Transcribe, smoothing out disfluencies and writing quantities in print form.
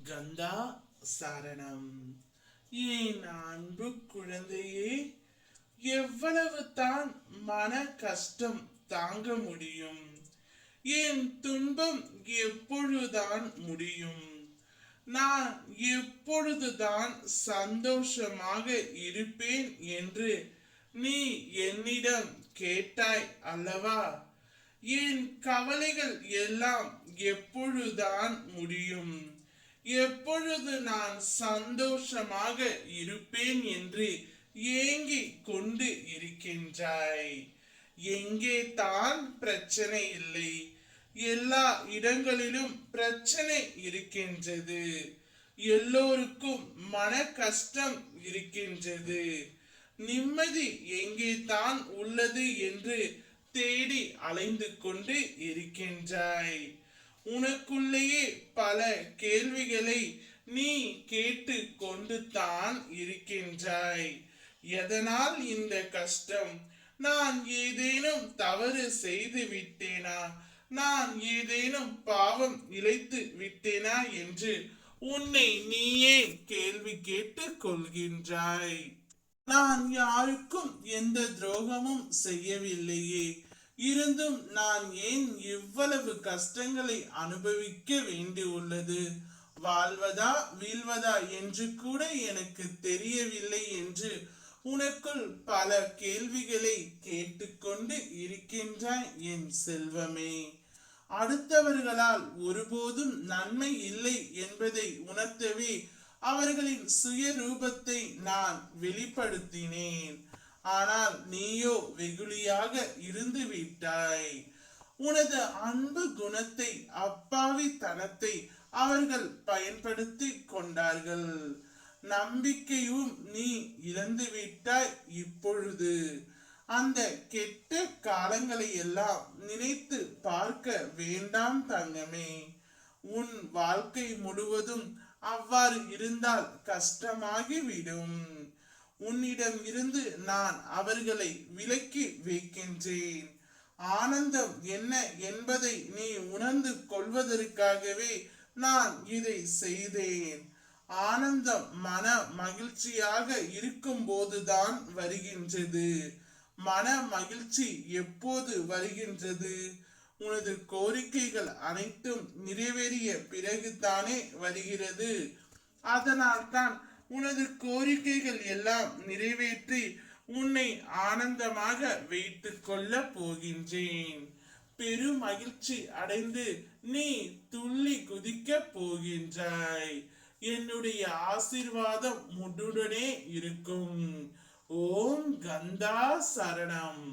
கந்தா சரணம். என் அன்பு குழந்தையே, எவ்வளவு தான் மன கஷ்டம் தாங்க முடியும்? என் துன்பம் எப்பொழுதுதான் முடியும்? நான் எப்பொழுதுதான் சந்தோஷமாக இருப்பேன் என்று நீ என்னிடம் கேட்டாய் அல்லவா? என் கவலைகள் எல்லாம் எப்பொழுதுதான் முடியும்? எப்பொழுது நான் சந்தோஷமாக இருப்பேன் என்று ஏங்கிக் கொண்டு இருக்கின்றாய்? எங்கே தான் பிரச்சனை இல்லை? எல்லா இடங்களிலும் பிரச்சனை இருக்கின்றது. எல்லோருக்கும் மன கஷ்டம் இருக்கின்றது. நிம்மதி எங்கே தான் உள்ளது என்று தேடி அலைந்து கொண்டு இருக்கின்றாய். உனக்குள்ளேயே பல கேள்விகளை நீ கேட்டு கொண்டு தான் இருக்கின்றாய். எதனால் இந்த கஷ்டம்? நான் ஏதேனும் தவறு செய்து விட்டேனா? நான் ஏதேனும் பாவம் இழைத்து விட்டேனா என்று உன்னை நீயே கேள்வி கேட்டுக் கொள்கின்றாய். நான் யாருக்கும் எந்த துரோகமும் செய்யவில்லையே, இருந்தும் நான் ஏன் இவ்வளவு கஷ்டங்களை அனுபவிக்க வேண்டியுள்ளது? வாழ்வதா வீழ்வதா என்று கூட எனக்கு தெரியவில்லை என்று உனக்குள் பல கேள்விகளை கேட்டுக்கொண்டு இருக்கின்றாய் என் செல்வமே. அடுத்தவர்களால் ஒருபோதும் நன்மை இல்லை என்பதை உணர்த்தவே அவர்களின் சுயரூபத்தை நான் வெளிப்படுத்தினேன். ஆனால் நீயோ வெகுளியாக இருந்து விட்டாய். உனது அன்பு குணத்தை, அப்பாவி தனத்தை அவர்கள் பயன்படுத்தி கொண்டார்கள். நம்பிக்கையும் நீ இழந்து விட்டாய். இப்பொழுது அந்த கெட்ட காலங்களை எல்லாம் நினைத்து பார்க்க வேண்டாம் தங்கமே. உன் வாழ்க்கை முழுவதும் அவ்வாறு இருந்தால் கஷ்டமாகிவிடும். உன்னிடம் இருந்து நான் அவர்களை விலக்கி வைக்கின்றேன். ஆனந்தம் என்ன என்பதை நீ உணர்ந்து கொள்வதற்காகவே நான் இதை செய்தேன். ஆனந்தம் மன மகிழ்ச்சியாக இருக்கும் போதுதான் வருகின்றது. மன மகிழ்ச்சி எப்போது வருகின்றது? உனது கோரிக்கைகள் அனைத்தும் நிறைவேறிய பிறகுதானே வருகிறது. அதனால் தான் உனது கோரிக்கைகள் எல்லாம் நிறைவேற்றி உன்னை ஆனந்தமாக வைத்துக் கொள்ள போகின்றேன். பெரும் மகிழ்ச்சி அடைந்து நீ துள்ளி குதிக்க போகின்றாய். என்னுடைய ஆசீர்வாதம் உன்னுடனே இருக்கும். ஓம் கந்தா சரணம்.